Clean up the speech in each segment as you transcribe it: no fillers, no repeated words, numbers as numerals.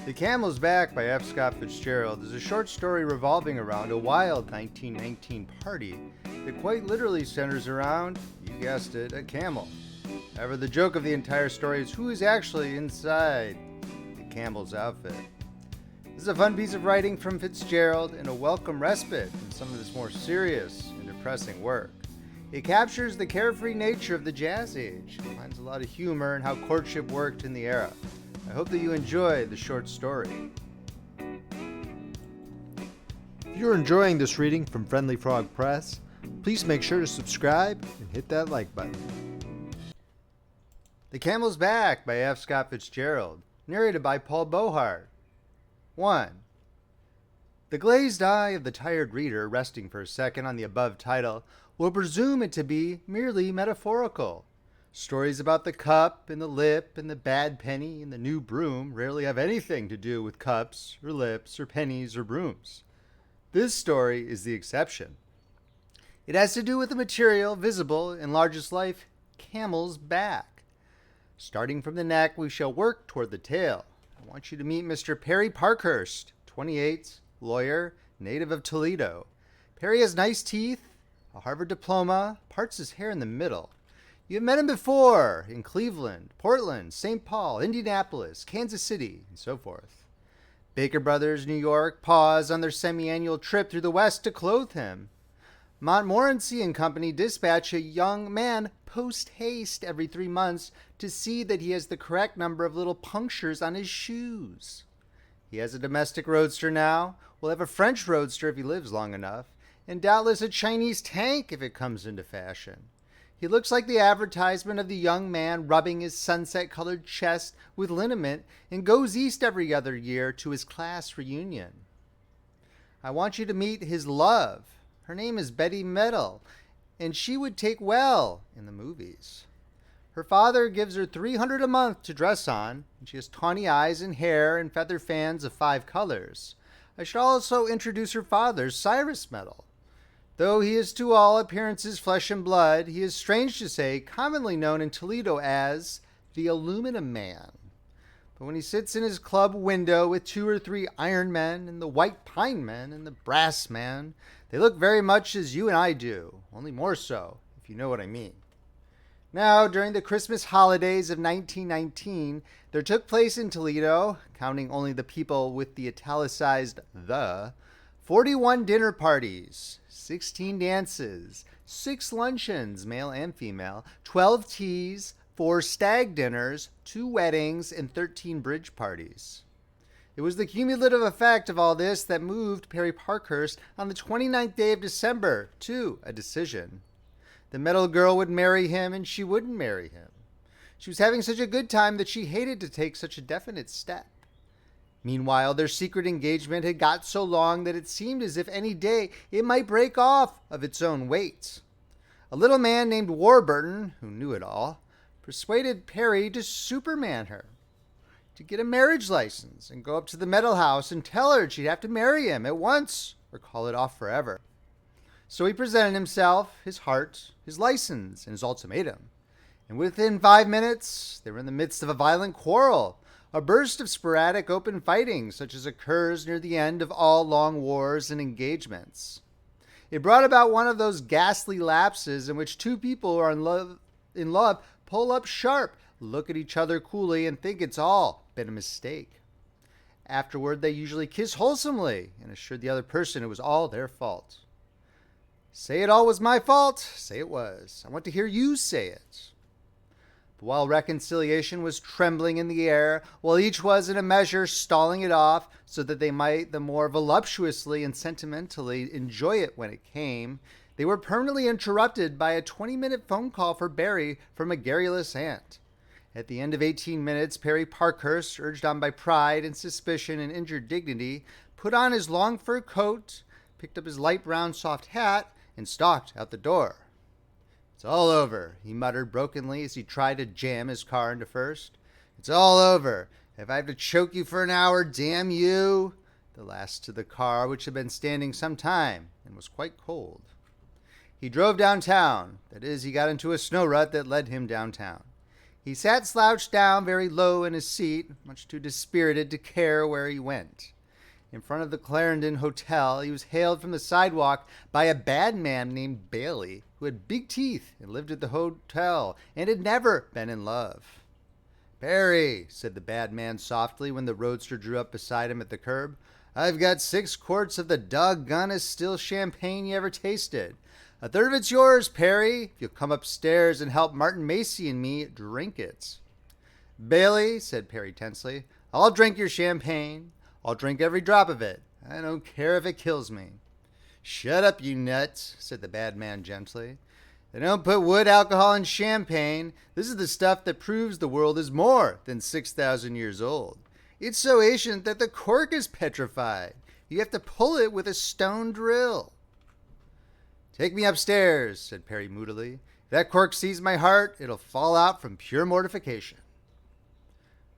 The Camel's Back by F. Scott Fitzgerald is a short story revolving around a wild 1919 party that quite literally centers around, you guessed it, a camel. However, the joke of the entire story is who is actually inside the camel's outfit. This is a fun piece of writing from Fitzgerald and a welcome respite from some of this more serious and depressing work. It captures the carefree nature of the Jazz Age and finds a lot of humor in how courtship worked in the era. I hope that you enjoy the short story. If you're enjoying this reading from Friendly Frog Press, please make sure to subscribe and hit that like button. The Camel's Back by F. Scott Fitzgerald, narrated by Beauheart. 1. The glazed eye of the tired reader resting for a second on the above title will presume it to be merely metaphorical. Stories about the cup and the lip and the bad penny and the new broom rarely have anything to do with cups or lips or pennies or brooms. This story is the exception. It has to do with the material visible in largest life, camel's back. Starting from the neck, we shall work toward the tail. I want you to meet Mr. Perry Parkhurst, 28, lawyer, native of Toledo. Perry has nice teeth, a Harvard diploma, parts his hair in the middle. You have met him before in Cleveland, Portland, St. Paul, Indianapolis, Kansas City, and so forth. Baker Brothers, New York, pause on their semi-annual trip through the West to clothe him. Montmorency and Company dispatch a young man post-haste every 3 months to see that he has the correct number of little punctures on his shoes. He has a domestic roadster now, will have a French roadster if he lives long enough, and doubtless a Chinese tank if it comes into fashion. He looks like the advertisement of the young man rubbing his sunset-colored chest with liniment and goes east every other year to his class reunion. I want you to meet his love. Her name is Betty Metal, and she would take well in the movies. Her father gives her $300 a month to dress on, and she has tawny eyes and hair and feather fans of 5 colors. I should also introduce her father, Cyrus Metal. Though he is to all appearances flesh and blood, he is, strange to say, commonly known in Toledo as the Aluminum Man. But when he sits in his club window with 2 or 3 Iron Men and the White Pine Men and the Brass Man, they look very much as you and I do, only more so, if you know what I mean. Now, during the Christmas holidays of 1919, there took place in Toledo, counting only the people with the italicized the, 41 dinner parties, 16 dances, 6 luncheons, male and female, 12 teas, 4 stag dinners, 2 weddings, and 13 bridge parties. It was the cumulative effect of all this that moved Perry Parkhurst on the 29th day of December to a decision. The metal girl would marry him, and she wouldn't marry him. She was having such a good time that she hated to take such a definite step. Meanwhile, their secret engagement had got so long that it seemed as if any day it might break off of its own weight. A little man named Warburton, who knew it all, persuaded Perry to Superman her, to get a marriage license and go up to the metal house and tell her she'd have to marry him at once or call it off forever. So he presented himself, his heart, his license, and his ultimatum. And within 5 minutes, they were in the midst of a violent quarrel, a burst of sporadic open fighting such as occurs near the end of all long wars and engagements. It brought about one of those ghastly lapses in which 2 people who are in love pull up sharp, look at each other coolly, and think it's all been a mistake. Afterward, they usually kiss wholesomely and assure the other person it was all their fault. Say it all was my fault. Say it was. I want to hear you say it. But while reconciliation was trembling in the air, while each was in a measure stalling it off so that they might the more voluptuously and sentimentally enjoy it when it came, they were permanently interrupted by a 20-minute phone call for Barry from a garrulous aunt. At the end of 18 minutes, Perry Parkhurst, urged on by pride and suspicion and injured dignity, put on his long fur coat, picked up his light brown soft hat, and stalked out the door. It's all over, he muttered brokenly as he tried to jam his car into first. It's all over. If I have to choke you for an hour, damn you. The last to the car, which had been standing some time and was quite cold. He drove downtown. That is, he got into a snow rut that led him downtown. He sat slouched down very low in his seat, much too dispirited to care where he went. In front of the Clarendon Hotel, he was hailed from the sidewalk by a bad man named Bailey, who had big teeth and lived at the hotel and had never been in love. "Perry," said the bad man softly when the roadster drew up beside him at the curb, "I've got 6 quarts of the doggonest still champagne you ever tasted. A third of it's yours, Perry, if you'll come upstairs and help Martin Macy and me drink it." "Bailey," said Perry tensely, "I'll drink your champagne. I'll drink every drop of it. I don't care if it kills me." "Shut up, you nuts," said the bad man gently. "They don't put wood alcohol in champagne. This is the stuff that proves the world is more than 6,000 years old. It's so ancient that the cork is petrified. You have to pull it with a stone drill." "Take me upstairs," said Perry moodily. "If that cork sees my heart, it'll fall out from pure mortification."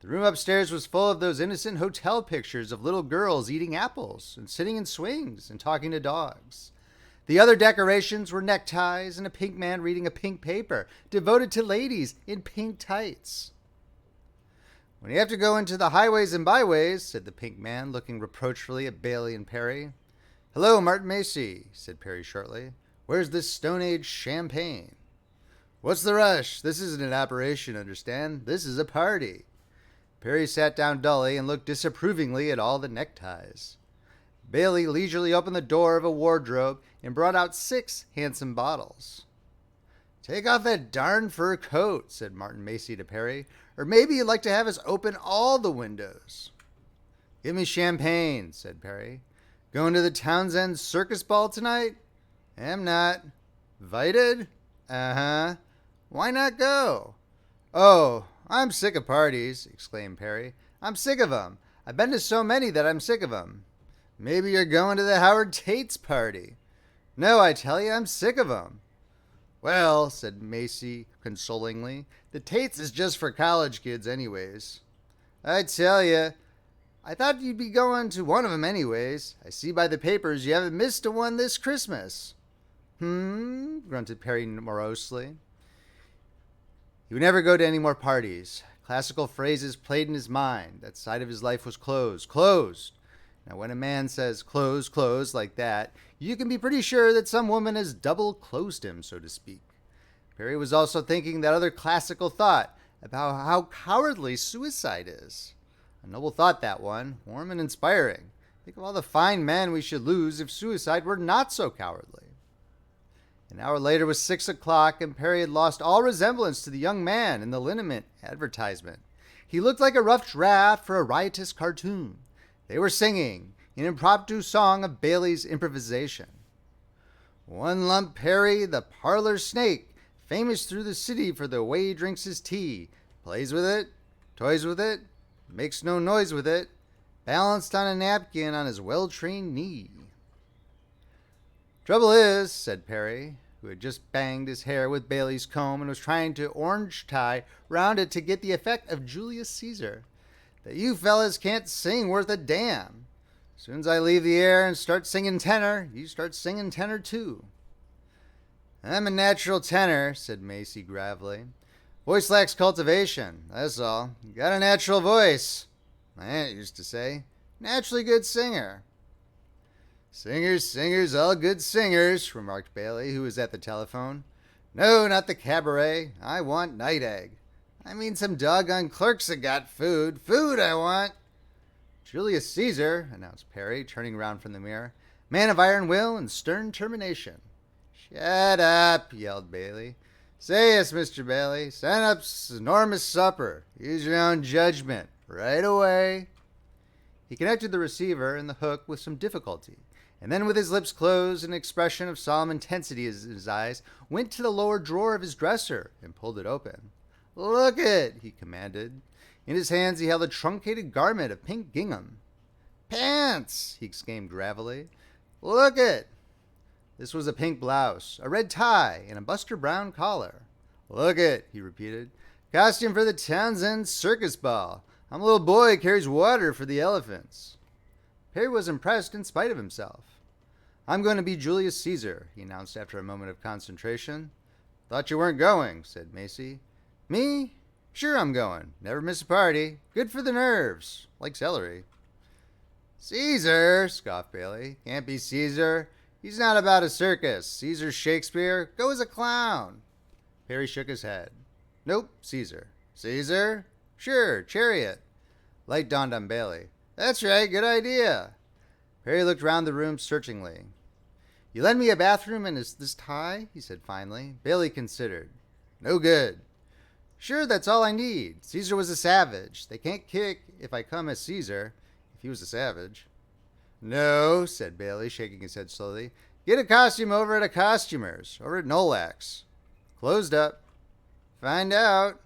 The room upstairs was full of those innocent hotel pictures of little girls eating apples and sitting in swings and talking to dogs. The other decorations were neckties and a pink man reading a pink paper devoted to ladies in pink tights. "When you have to go into the highways and byways," said the pink man, looking reproachfully at Bailey and Perry. "Hello, Martin Macy," said Perry shortly. "Where's this Stone Age champagne?" "What's the rush? This isn't an operation, understand? This is a party." Perry sat down dully and looked disapprovingly at all the neckties. Bailey leisurely opened the door of a wardrobe and brought out 6 handsome bottles. "Take off that darn fur coat," said Martin Macy to Perry, "or maybe you'd like to have us open all the windows." "Give me champagne," said Perry. "Going to the Townsend Circus Ball tonight?" "Am not." "Invited?" "Uh-huh." "Why not go?" "Oh, I'm sick of parties," exclaimed Perry. "I'm sick of 'em. I've been to so many that I'm sick of 'em." "Maybe you're going to the Howard Tate's party." "No, I tell you, I'm sick of 'em." "Well," said Macy consolingly, "the Tate's is just for college kids anyways." "I tell you, I thought you'd be going to one of 'em anyways. I see by the papers you haven't missed a one this Christmas." Grunted Perry morosely. He would never go to any more parties. Classical phrases played in his mind. That side of his life was closed. Closed. Now, when a man says closed, closed like that, you can be pretty sure that some woman has double closed him, so to speak. Perry was also thinking that other classical thought about how cowardly suicide is. A noble thought, that one, warm and inspiring. Think of all the fine men we should lose if suicide were not so cowardly. An hour later was 6 o'clock, and Perry had lost all resemblance to the young man in the liniment advertisement. He looked like a rough draft for a riotous cartoon. They were singing an impromptu song of Bailey's improvisation. "One lump Perry, the parlor snake, famous through the city for the way he drinks his tea, plays with it, toys with it, makes no noise with it, balanced on a napkin on his well-trained knee." "Trouble is," said Perry, who had just banged his hair with Bailey's comb and was trying to orange tie round it to get the effect of Julius Caesar, "that you fellas can't sing worth a damn. As soon as I leave the air and start singing tenor, you start singing tenor too." "I'm a natural tenor," said Macy gravely. "Voice lacks cultivation, that's all. You got a natural voice. My aunt used to say, naturally good singer." "Singers, singers, all good singers," remarked Bailey, who was at the telephone. "No, not the cabaret. I want night egg. I mean some doggone clerks that got food. Food I want." "Julius Caesar," announced Perry, turning round from the mirror. "Man of iron will and stern termination." "Shut up," yelled Bailey. "Say yes, Mr. Bailey. Send up enormous supper. Use your own judgment. Right away." He connected the receiver and the hook with some difficulty, and then with his lips closed and an expression of solemn intensity in his eyes, went to the lower drawer of his dresser and pulled it open. "Look it," he commanded. In his hands he held a truncated garment of pink gingham. "Pants!" he exclaimed gravelly. "Look it." This was a pink blouse, a red tie, and a Buster Brown collar. "Look it," he repeated. "Costume for the Townsend Circus Ball. I'm a little boy who carries water for the elephants." Perry was impressed in spite of himself. "I'm going to be Julius Caesar," he announced after a moment of concentration. "Thought you weren't going," said Macy. "Me? Sure, I'm going. Never miss a party. Good for the nerves. Like celery. Caesar, scoffed Bailey. Can't be Caesar. He's not about a circus. Caesar's Shakespeare. Go as a clown. Perry shook his head. Nope, Caesar. Caesar? Sure, Chariot. Light dawned on Bailey. That's right, good idea. Perry looked round the room searchingly. You lend me a bathroom and this tie? He said finally. Bailey considered. No good. Sure, that's all I need. Caesar was a savage. They can't kick if I come as Caesar, if he was a savage. No, said Bailey, shaking his head slowly. Get a costume over at a costumer's, over at Nolack's. Closed up. Find out.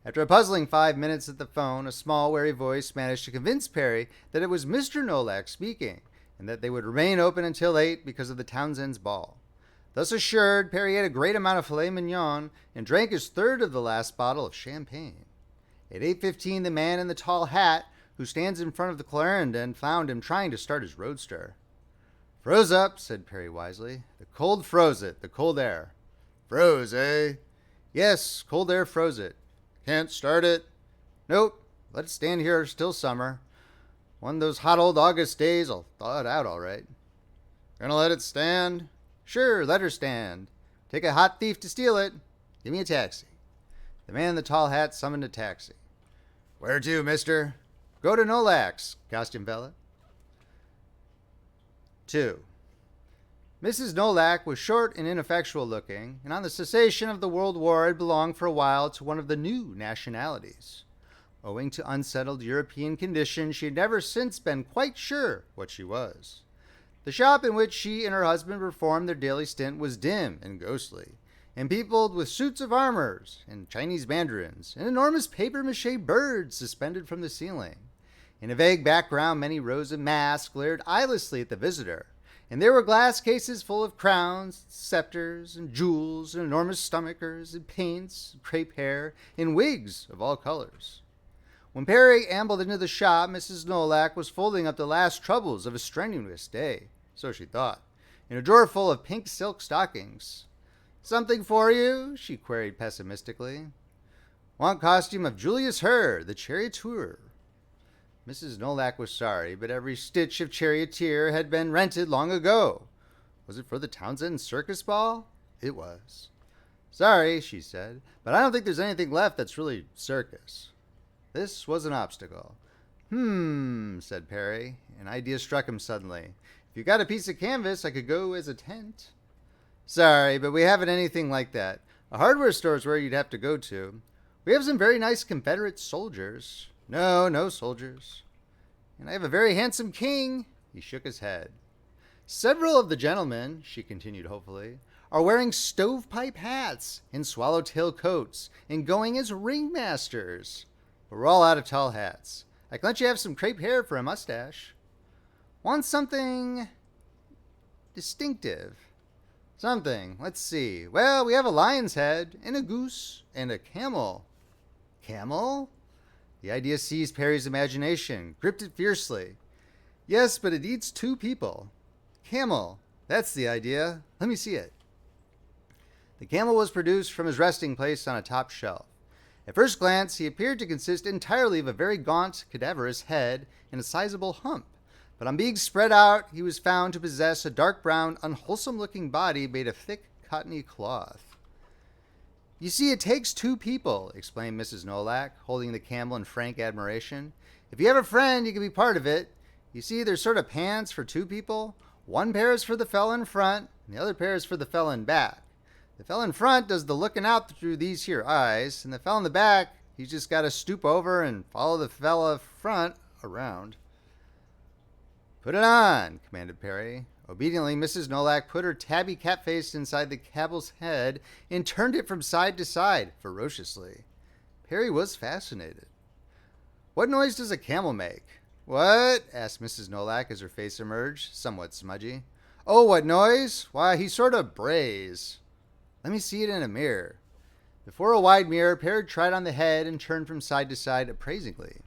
After a puzzling 5 minutes at the phone, a small, wary voice managed to convince Perry that it was Mr. Nolack speaking, and that they would remain open until 8 because of the Townsend's ball. Thus assured, Perry ate a great amount of filet mignon and drank his third of the last bottle of champagne. At 8:15, the man in the tall hat, who stands in front of the Clarendon, found him trying to start his roadster. Froze up, said Perry wisely. The cold froze it, the cold air. Froze, eh? Yes, cold air froze it. Can't start it? Nope, let it stand here till summer. One of those hot old August days, I'll thaw it out all right. Gonna let it stand? Sure, let her stand. Take a hot thief to steal it. Give me a taxi. The man in the tall hat summoned a taxi. Where to, mister? Go to Nolack's, costume fella. 2. Mrs. Nolack was short and ineffectual looking, and on the cessation of the World War had belonged for a while to one of the new nationalities. Owing to unsettled European conditions, she had never since been quite sure what she was. The shop in which she and her husband performed their daily stint was dim and ghostly, and peopled with suits of armors and Chinese mandarins and enormous papier-mâché birds suspended from the ceiling. In a vague background, many rows of masks glared eyelessly at the visitor, and there were glass cases full of crowns, scepters, and jewels, and enormous stomachers, and paints, and crepe hair, and wigs of all colors. When Perry ambled into the shop, Mrs. Nolack was folding up the last troubles of a strenuous day, so she thought, in a drawer full of pink silk stockings. Something for you? She queried pessimistically. Want costume of Julius Hur, the charioteer. Mrs. Nolack was sorry, but every stitch of charioteer had been rented long ago. Was it for the Townsend circus ball? It was. Sorry, she said, but I don't think there's anything left that's really circus. This was an obstacle. Said Perry. An idea struck him suddenly. If you got a piece of canvas, I could go as a tent. Sorry, but we haven't anything like that. A hardware store is where you'd have to go to. We have some very nice Confederate soldiers. No soldiers. And I have a very handsome king. He shook his head. Several of the gentlemen, she continued hopefully, are wearing stovepipe hats and swallowtail coats and going as ringmasters. But we're all out of tall hats. I can let you have some crepe hair for a mustache. Want something distinctive? Something, let's see. Well, we have a lion's head and a goose and a camel. Camel? The idea seized Perry's imagination, gripped it fiercely. Yes, but it needs 2 people. Camel, that's the idea. Let me see it. The camel was produced from his resting place on a top shelf. At first glance, he appeared to consist entirely of a very gaunt, cadaverous head and a sizable hump. But on being spread out, he was found to possess a dark brown, unwholesome-looking body made of thick, cottony cloth. You see, it takes 2 people, explained Mrs. Nolack, holding the camel in frank admiration. If you have a friend, you can be part of it. You see, there's sort of pants for 2 people. One pair is for the fella in front, and the other pair is for the fella in back. The fella in front does the looking out through these here eyes, and the fella in the back, he's just got to stoop over and follow the fella front around. Put it on, commanded Perry. Obediently, Mrs. Nolack put her tabby cat face inside the camel's head and turned it from side to side, ferociously. Perry was fascinated. What noise does a camel make? What? Asked Mrs. Nolack as her face emerged, somewhat smudgy. Oh, what noise? Why, he sort of brays. Let me see it in a mirror. Before a wide mirror, Perry tried on the head and turned from side to side appraisingly.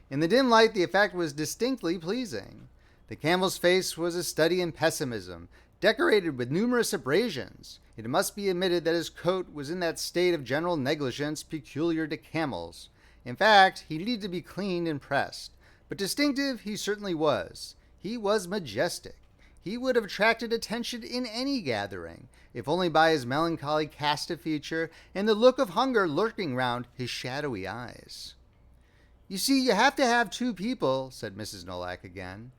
In the dim light, the effect was distinctly pleasing. The camel's face was a study in pessimism, decorated with numerous abrasions, It must be admitted that his coat was in that state of general negligence peculiar to camels. In fact, he needed to be cleaned and pressed. But distinctive he certainly was. He was majestic. He would have attracted attention in any gathering, if only by his melancholy cast of feature and the look of hunger lurking round his shadowy eyes. "You see, you have to have two people," said Mrs. Nolak again.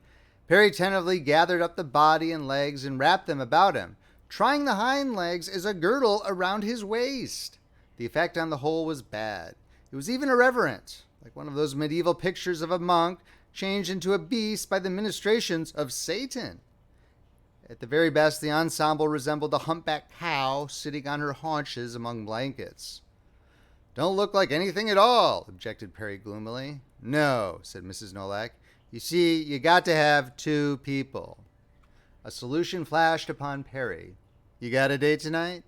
Perry tentatively gathered up the body and legs and wrapped them about him, trying the hind legs as a girdle around his waist. The effect on the whole was bad. It was even irreverent, like one of those medieval pictures of a monk changed into a beast by the ministrations of Satan. At the very best, the ensemble resembled a humpbacked cow sitting on her haunches among blankets. "Don't look like anything at all," objected Perry gloomily. "No," said Mrs. Nolak. "You see, you got to have two people." A solution flashed upon Perry. "You got a date tonight?"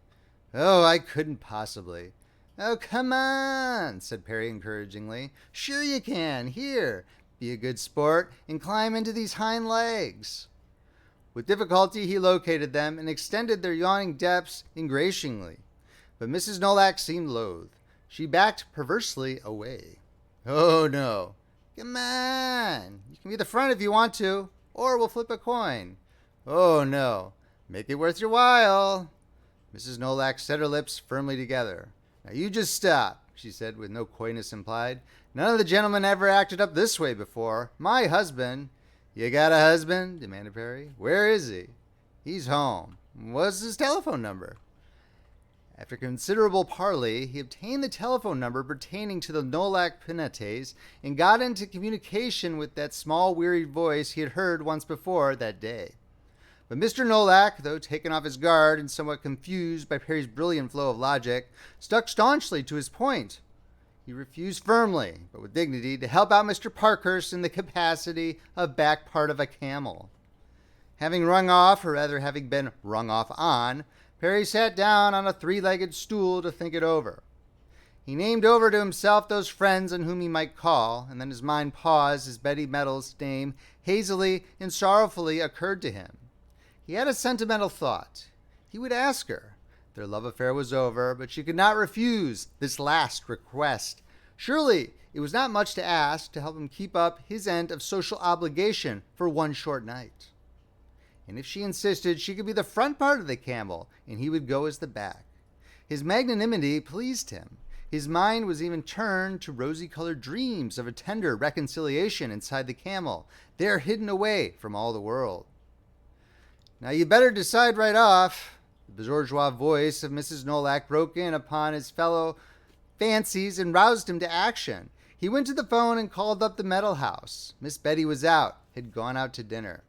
"Oh, I couldn't possibly." "Oh, come on," said Perry encouragingly. "Sure you can. Here, be a good sport and climb into these hind legs." With difficulty he located them and extended their yawning depths ingratiatingly. But Mrs. Nolak seemed loath. She backed perversely away. "Oh, no. Come on. You can be the front if you want to, or we'll flip a coin." "Oh, no. Make it worth your while." Mrs. Nolak set her lips firmly together. "Now you just stop," she said with no coyness implied. "None of the gentlemen ever acted up this way before. My husband—" "You got a husband?" demanded Perry. "Where is he?" "He's home." "What's his telephone number?" After considerable parley, he obtained the telephone number pertaining to the Nolak Penates and got into communication with that small, wearied voice he had heard once before that day. But Mr. Nolak, though taken off his guard and somewhat confused by Perry's brilliant flow of logic, stuck staunchly to his point. He refused firmly, but with dignity, to help out Mr. Parkhurst in the capacity of back part of a camel. Having rung off, or rather having been rung off on, Perry sat down on a three-legged stool to think it over. He named over to himself those friends on whom he might call, and then his mind paused as Betty Meadows' name hazily and sorrowfully occurred to him. He had a sentimental thought. He would ask her. Their love affair was over, but she could not refuse this last request. Surely it was not much to ask to help him keep up his end of social obligation for one short night. And if she insisted, she could be the front part of the camel, and he would go as the back. His magnanimity pleased him. His mind was even turned to rosy-colored dreams of a tender reconciliation inside the camel, there hidden away from all the world. "Now you better decide right off." The bourgeois voice of Mrs. Nolak broke in upon his fellow fancies and roused him to action. He went to the phone and called up the Meadow House. Miss Betty was out, had gone out to dinner.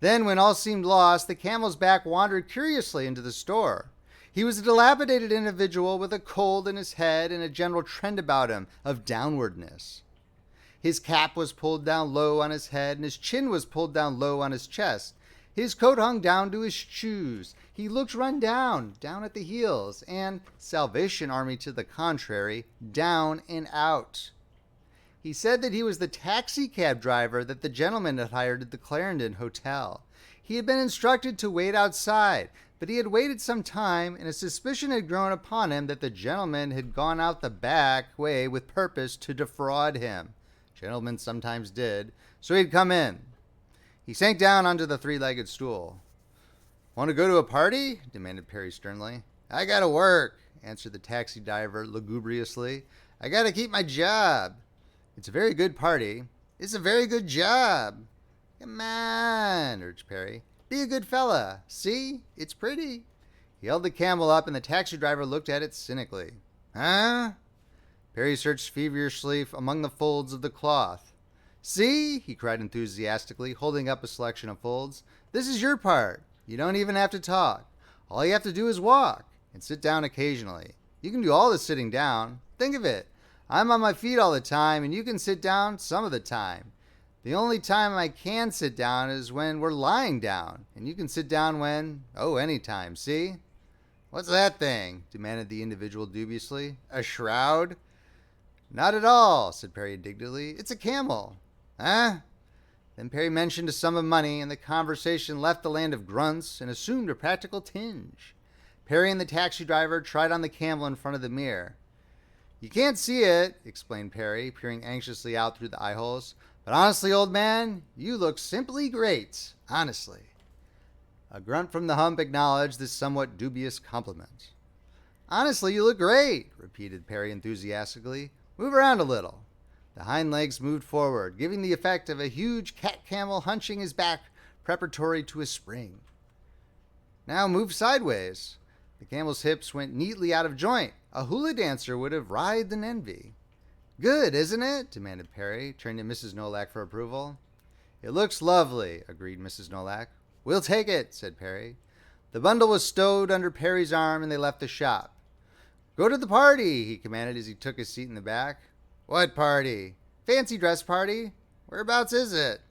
Then, when all seemed lost, the camel's back wandered curiously into the store. He was a dilapidated individual with a cold in his head and a general trend about him of downwardness. His cap was pulled down low on his head, and his chin was pulled down low on his chest. His coat hung down to his shoes. He looked run down at the heels, and, Salvation Army to the contrary, down and out. He said that he was the taxi cab driver that the gentleman had hired at the Clarendon Hotel. He had been instructed to wait outside, but he had waited some time, and a suspicion had grown upon him that the gentleman had gone out the back way with purpose to defraud him. Gentlemen sometimes did, so he had come in. He sank down onto the three-legged stool. "Want to go to a party?" demanded Perry sternly. "I gotta work," answered the taxi driver lugubriously. "I gotta keep my job." "It's a very good party." "It's a very good job." "Come on," urged Perry. "Be a good fella. See? It's pretty." He held the camel up, and the taxi driver looked at it cynically. "Huh?" Perry searched feverishly among the folds of the cloth. "See?" he cried enthusiastically, holding up a selection of folds. "This is your part. You don't even have to talk. All you have to do is walk, and sit down occasionally. You can do all the sitting down. Think of it. I'm on my feet all the time, and you can sit down some of the time. The only time I can sit down is when we're lying down, and you can sit down when, any time, see?" "What's that thing?" demanded the individual dubiously. "A shroud?" "Not at all," said Perry indignantly. "It's a camel." "Huh?" Then Perry mentioned a sum of money, and the conversation left the land of grunts and assumed a practical tinge. Perry and the taxi driver tried on the camel in front of the mirror. "You can't see it," explained Perry, peering anxiously out through the eye holes. "But honestly, old man, you look simply great. Honestly." A grunt from the hump acknowledged this somewhat dubious compliment. "Honestly, you look great," repeated Perry enthusiastically. "Move around a little." The hind legs moved forward, giving the effect of a huge cat-camel hunching his back preparatory to a spring. "Now move sideways." The camel's hips went neatly out of joint. A hula dancer would have writhed in envy. "Good, isn't it?" demanded Perry, turning to Mrs. Nolak for approval. "It looks lovely," agreed Mrs. Nolak. "We'll take it," said Perry. The bundle was stowed under Perry's arm and they left the shop. "Go to the party," he commanded as he took his seat in the back. "What party?" "Fancy dress party." "Whereabouts is it?"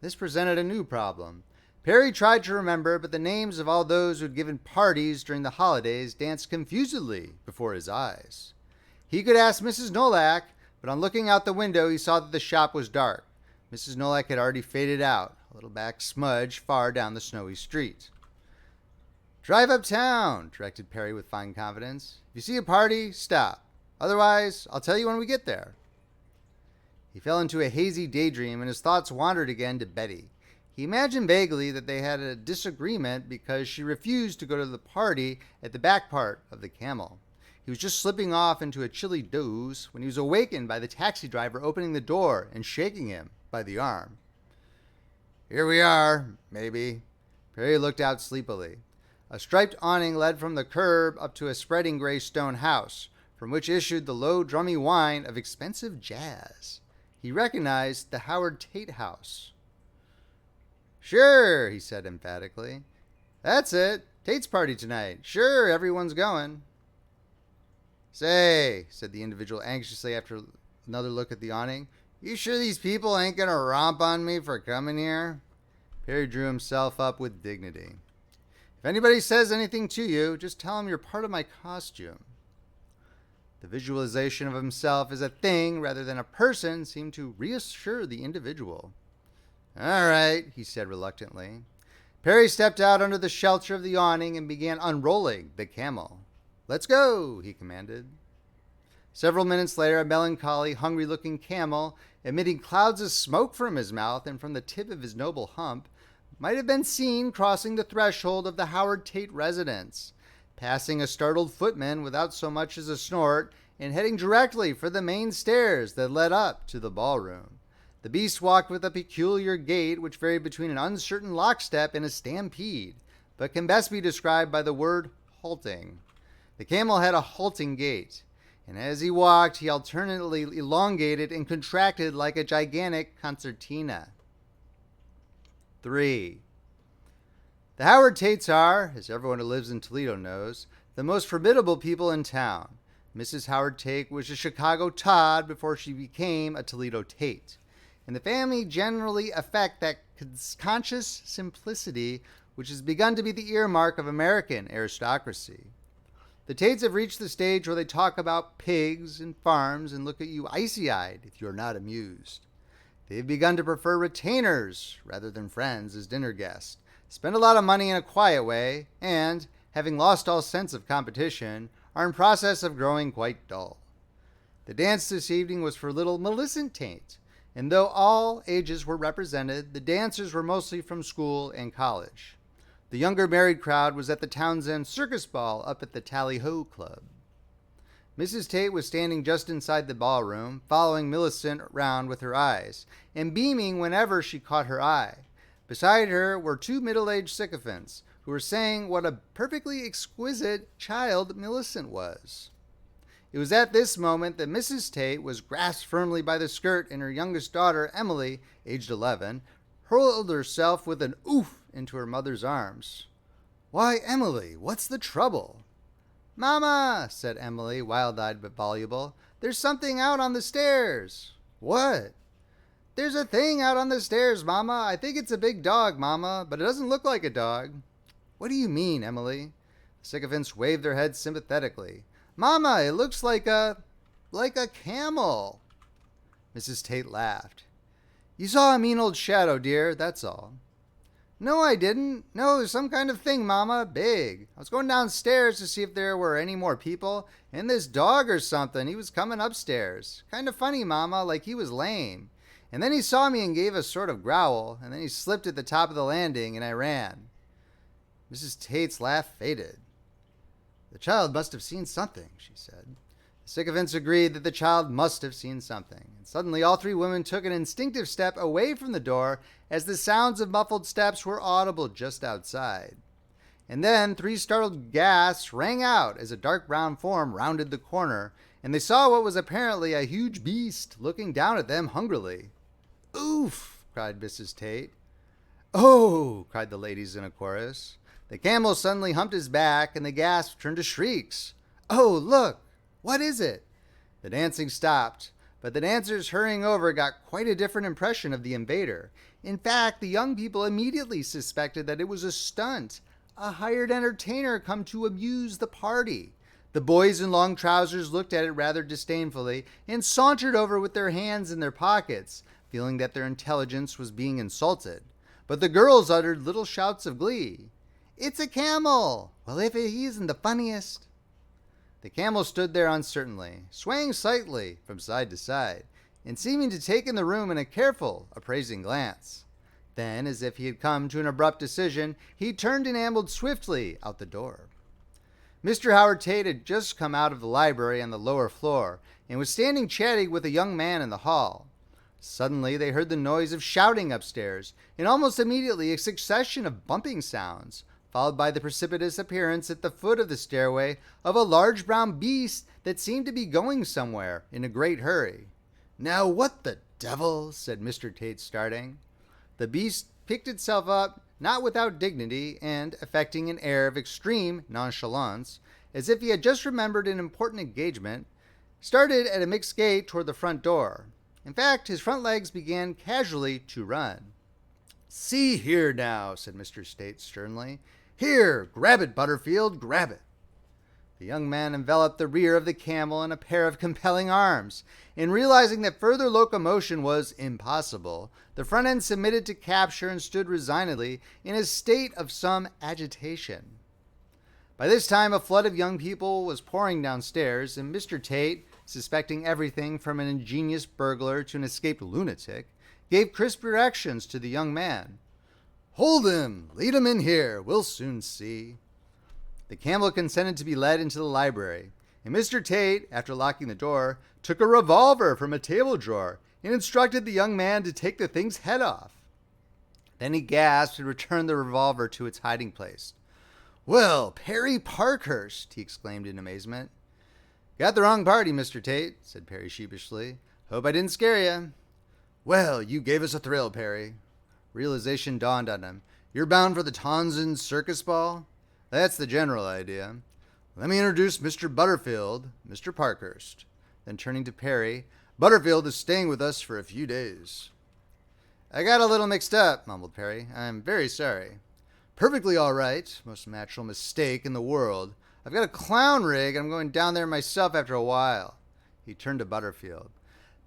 This presented a new problem. Perry tried to remember, but the names of all those who had given parties during the holidays danced confusedly before his eyes. He could ask Mrs. Nolak, but on looking out the window he saw that the shop was dark. Mrs. Nolak had already faded out, a little black smudge far down the snowy street. "Drive uptown," directed Perry with fine confidence. "If you see a party, stop. Otherwise, I'll tell you when we get there." He fell into a hazy daydream and his thoughts wandered again to Betty. He imagined vaguely that they had a disagreement because she refused to go to the party at the back part of the camel. He was just slipping off into a chilly doze when he was awakened by the taxi driver opening the door and shaking him by the arm. "Here we are, maybe." Perry looked out sleepily. A striped awning led from the curb up to a spreading gray stone house, from which issued the low drummy whine of expensive jazz. He recognized the Howard Tate house. "Sure," he said emphatically. "That's it. Tate's party tonight. Sure, everyone's going." "Say," said the individual anxiously after another look at the awning, "you sure these people ain't gonna romp on me for coming here?" Perry drew himself up with dignity. "If anybody says anything to you, just tell them you're part of my costume." The visualization of himself as a thing rather than a person seemed to reassure the individual. "All right," he said reluctantly. Perry stepped out under the shelter of the awning and began unrolling the camel. "Let's go," he commanded. Several minutes later, a melancholy, hungry-looking camel, emitting clouds of smoke from his mouth and from the tip of his noble hump, might have been seen crossing the threshold of the Howard Tate residence, passing a startled footman without so much as a snort, and heading directly for the main stairs that led up to the ballroom. The beast walked with a peculiar gait which varied between an uncertain lockstep and a stampede, but can best be described by the word halting. The camel had a halting gait, and as he walked, he alternately elongated and contracted like a gigantic concertina. 3. The Howard Tates are, as everyone who lives in Toledo knows, the most formidable people in town. Mrs. Howard Tate was a Chicago Todd before she became a Toledo Tate. And the family generally affect that conscious simplicity which has begun to be the earmark of American aristocracy. The Tates have reached the stage where they talk about pigs and farms and look at you icy-eyed if you are not amused. They've begun to prefer retainers rather than friends as dinner guests, spend a lot of money in a quiet way, and, having lost all sense of competition, are in process of growing quite dull. The dance this evening was for little Millicent Tate, and though all ages were represented, the dancers were mostly from school and college. The younger married crowd was at the Townsend Circus Ball up at the Tally-Ho Club. Mrs. Tate was standing just inside the ballroom, following Millicent around with her eyes, and beaming whenever she caught her eye. Beside her were two middle-aged sycophants, who were saying what a perfectly exquisite child Millicent was. It was at this moment that Mrs. Tate was grasped firmly by the skirt, and her youngest daughter, Emily, aged 11, hurled herself with an oof into her mother's arms. "Why, Emily, what's the trouble?" "Mama," said Emily, wild-eyed but voluble, "there's something out on the stairs." "What?" "There's a thing out on the stairs, Mama. I think it's a big dog, Mama, but it doesn't look like a dog." "What do you mean, Emily?" The sycophants waved their heads sympathetically. "Mama, it looks like a camel." Mrs. Tate laughed. "You saw a mean old shadow, dear, that's all." No, I didn't. No, it was some kind of thing, Mama. Big. I was going downstairs to see if there were any more people, and this dog or something, he was coming upstairs. Kind of funny, Mama, like he was lame. And then he saw me and gave a sort of growl, and then he slipped at the top of the landing, and I ran." Mrs. Tate's laugh faded. "The child must have seen something," she said. The sycophants agreed that the child must have seen something, and suddenly all three women took an instinctive step away from the door as the sounds of muffled steps were audible just outside. And then three startled gasps rang out as a dark brown form rounded the corner, and they saw what was apparently a huge beast looking down at them hungrily. "Oof!" cried Mrs. Tate. "Oh!" cried the ladies in a chorus. The camel suddenly humped his back, and the gasps turned to shrieks. "Oh, look! What is it?" The dancing stopped, but the dancers hurrying over got quite a different impression of the invader. In fact, the young people immediately suspected that it was a stunt, a hired entertainer come to amuse the party. The boys in long trousers looked at it rather disdainfully and sauntered over with their hands in their pockets, feeling that their intelligence was being insulted. But the girls uttered little shouts of glee. "It's a camel! Well, if he isn't the funniest!" The camel stood there uncertainly, swaying slightly from side to side, and seeming to take in the room in a careful, appraising glance. Then, as if he had come to an abrupt decision, he turned and ambled swiftly out the door. Mr. Howard Tate had just come out of the library on the lower floor, and was standing chatting with a young man in the hall. Suddenly they heard the noise of shouting upstairs, and almost immediately a succession of bumping sounds, followed by the precipitous appearance at the foot of the stairway of a large brown beast that seemed to be going somewhere in a great hurry. "Now what the devil?" said Mr. Tate, starting. The beast picked itself up, not without dignity, and, affecting an air of extreme nonchalance, as if he had just remembered an important engagement, started at a mixed gait toward the front door. In fact, his front legs began casually to run. "See here now," said Mr. Tate sternly. "Here, grab it, Butterfield, grab it." The young man enveloped the rear of the camel in a pair of compelling arms, and realizing that further locomotion was impossible, the front end submitted to capture and stood resignedly in a state of some agitation. By this time, a flood of young people was pouring downstairs, and Mr. Tate, suspecting everything from an ingenious burglar to an escaped lunatic, gave crisp directions to the young man. "Hold him! Lead him in here! We'll soon see." The camel consented to be led into the library, and Mr. Tate, after locking the door, took a revolver from a table drawer and instructed the young man to take the thing's head off. Then he gasped and returned the revolver to its hiding place. "Well, Perry Parkhurst!" he exclaimed in amazement. "Got the wrong party, Mr. Tate," said Perry sheepishly. "Hope I didn't scare you." "Well, you gave us a thrill, Perry." Realization dawned on him. "You're bound for the Townsend circus ball?" "That's the general idea." "Let me introduce Mr. Butterfield, Mr. Parkhurst." Then turning to Perry, "Butterfield is staying with us for a few days." "I got a little mixed up," mumbled Perry. "I'm very sorry." "Perfectly all right. Most natural mistake in the world. I've got a clown rig, and I'm going down there myself after a while." He turned to Butterfield.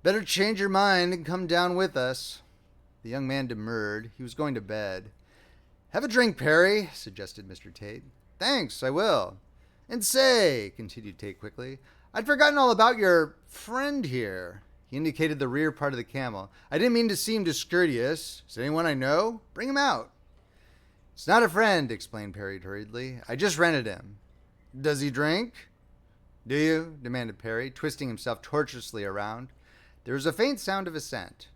"Better change your mind and come down with us." The young man demurred. He was going to bed. "Have a drink, Perry," suggested Mr. Tate. "Thanks, I will. And say," continued Tate quickly, "I'd forgotten all about your friend here." He indicated the rear part of the camel. "I didn't mean to seem discourteous. Is there anyone I know? Bring him out." "It's not a friend," explained Perry hurriedly. "I just rented him." "Does he drink?" "Do you?" demanded Perry, twisting himself tortuously around. There was a faint sound of assent.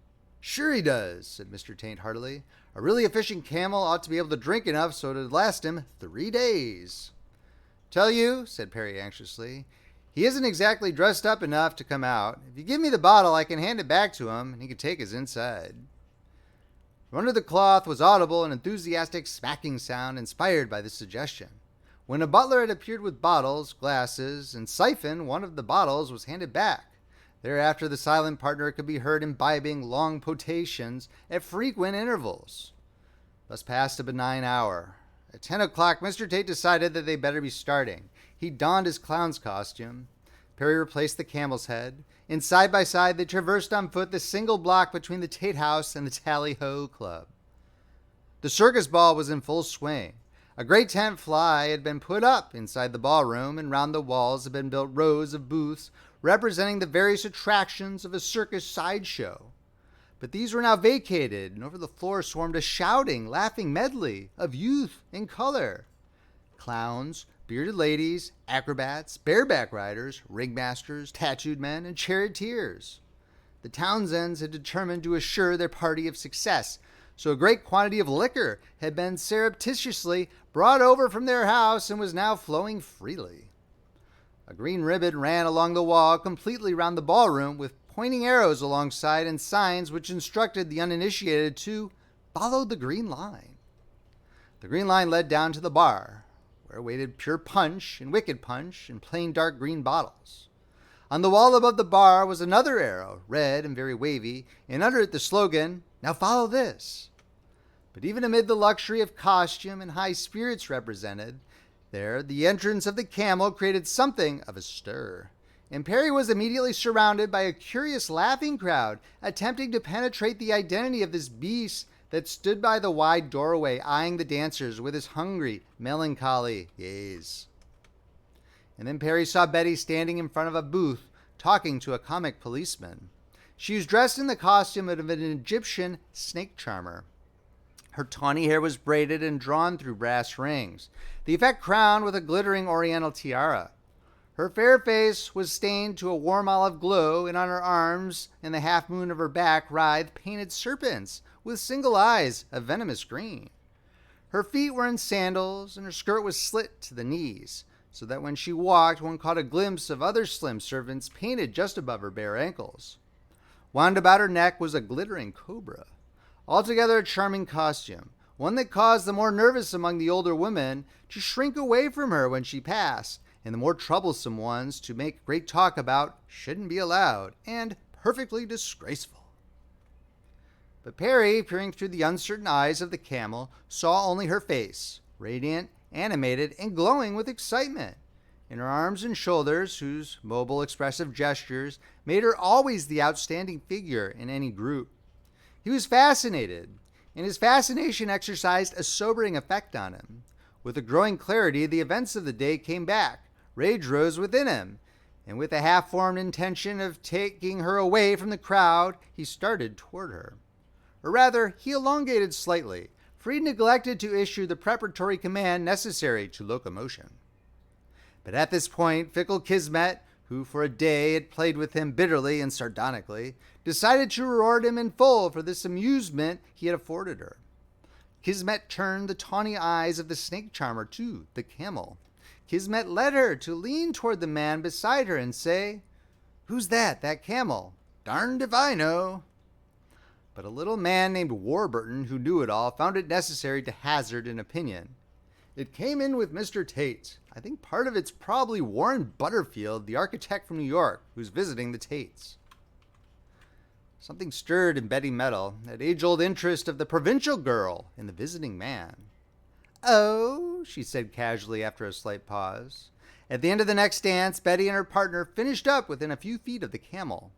"Sure he does," said Mr. Tate heartily. "A really efficient camel ought to be able to drink enough so it'd last him 3 days." "Tell you," said Perry anxiously, "he isn't exactly dressed up enough to come out. If you give me the bottle, I can hand it back to him, and he can take his inside." From under the cloth was audible an enthusiastic smacking sound inspired by this suggestion. When a butler had appeared with bottles, glasses, and siphon, one of the bottles was handed back. Thereafter the silent partner could be heard imbibing long potations at frequent intervals. Thus passed a benign hour. At 10 o'clock, Mr. Tate decided that they better be starting. He donned his clown's costume. Perry replaced the camel's head, and side by side they traversed on foot the single block between the Tate House and the Tally-Ho Club. The circus ball was in full swing. A great tent fly had been put up inside the ballroom, and round the walls had been built rows of booths representing the various attractions of a circus sideshow. But these were now vacated, and over the floor swarmed a shouting, laughing medley of youth and color. Clowns, bearded ladies, acrobats, bareback riders, ringmasters, tattooed men, and charioteers. The Townsends had determined to assure their party of success, so a great quantity of liquor had been surreptitiously brought over from their house and was now flowing freely. A green ribbon ran along the wall completely round the ballroom, with pointing arrows alongside and signs which instructed the uninitiated to follow the green line. The green line led down to the bar, where waited pure punch and wicked punch in plain dark green bottles. On the wall above the bar was another arrow, red and very wavy, and under it the slogan, "Now follow this." But even amid the luxury of costume and high spirits represented there, the entrance of the camel created something of a stir, and Perry was immediately surrounded by a curious laughing crowd attempting to penetrate the identity of this beast that stood by the wide doorway, eyeing the dancers with his hungry, melancholy gaze. And then Perry saw Betty standing in front of a booth, talking to a comic policeman. She was dressed in the costume of an Egyptian snake charmer. Her tawny hair was braided and drawn through brass rings, the effect crowned with a glittering oriental tiara. Her fair face was stained to a warm olive glow, and on her arms and the half moon of her back writhed painted serpents with single eyes of venomous green. Her feet were in sandals, and her skirt was slit to the knees, so that when she walked, one caught a glimpse of other slim serpents painted just above her bare ankles. Wound about her neck was a glittering cobra. Altogether a charming costume, one that caused the more nervous among the older women to shrink away from her when she passed, and the more troublesome ones to make great talk about shouldn't be allowed, and perfectly disgraceful. But Perry, peering through the uncertain eyes of the camel, saw only her face, radiant, animated, and glowing with excitement, and her arms and shoulders, whose mobile, expressive gestures made her always the outstanding figure in any group. He was fascinated, and his fascination exercised a sobering effect on him. With a growing clarity, the events of the day came back. Rage rose within him, and with a half-formed intention of taking her away from the crowd, he started toward her. Or rather, he elongated slightly, for he neglected to issue the preparatory command necessary to locomotion. But at this point, fickle Kismet, who for a day had played with him bitterly and sardonically, decided to reward him in full for this amusement he had afforded her. Kismet turned the tawny eyes of the snake charmer to the camel. Kismet led her to lean toward the man beside her and say, "Who's that camel? Darned if I know." But a little man named Warburton, who knew it all, found it necessary to hazard an opinion. "It came in with Mr. Tate. I think part of it's probably Warren Butterfield, the architect from New York, who's visiting the Tates." Something stirred in Betty Metal, that age-old interest of the provincial girl in the visiting man. "Oh," she said casually after a slight pause. At the end of the next dance, Betty and her partner finished up within a few feet of the camel.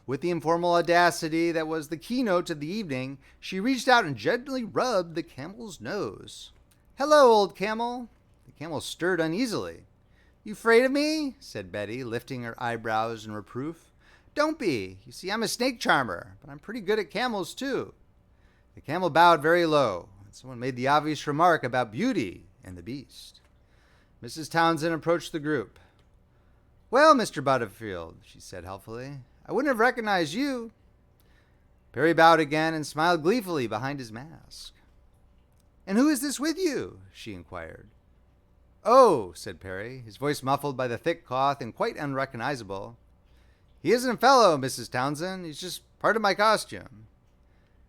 With the informal audacity that was the keynote of the evening, she reached out and gently rubbed the camel's nose. "Hello, old camel." The camel stirred uneasily. "You afraid of me?" said Betty, lifting her eyebrows in reproof. "Don't be. You see, I'm a snake charmer, but I'm pretty good at camels, too." The camel bowed very low, and someone made the obvious remark about Beauty and the Beast. Mrs. Townsend approached the group. "Well, Mr. Butterfield," she said helpfully, "I wouldn't have recognized you." Perry bowed again and smiled gleefully behind his mask. "And who is this with you?" she inquired. "Oh," said Perry, his voice muffled by the thick cloth and quite unrecognizable. "He isn't a fellow, Mrs. Townsend. He's just part of my costume."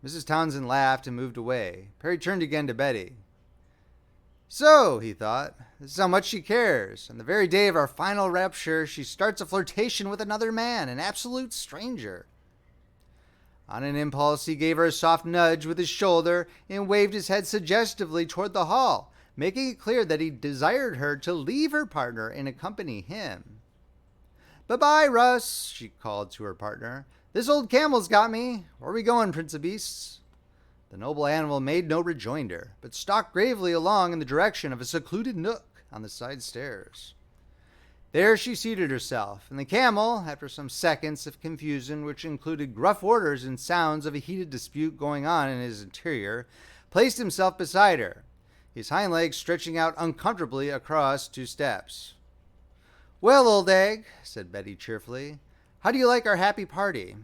Mrs. Townsend laughed and moved away. Perry turned again to Betty. "So," he thought, "this is how much she cares. On the very day of our final rupture, she starts a flirtation with another man, an absolute stranger." On an impulse, he gave her a soft nudge with his shoulder and waved his head suggestively toward the hall, making it clear that he desired her to leave her partner and accompany him. "Bye-bye, Russ," she called to her partner. "This old camel's got me. Where are we going, Prince of Beasts?" The noble animal made no rejoinder, but stalked gravely along in the direction of a secluded nook on the side stairs. There she seated herself, and the camel, after some seconds of confusion which included gruff orders and sounds of a heated dispute going on in his interior, placed himself beside her, his hind legs stretching out uncomfortably across 2 steps. "Well, old egg," said Betty cheerfully, "how do you like our happy party?"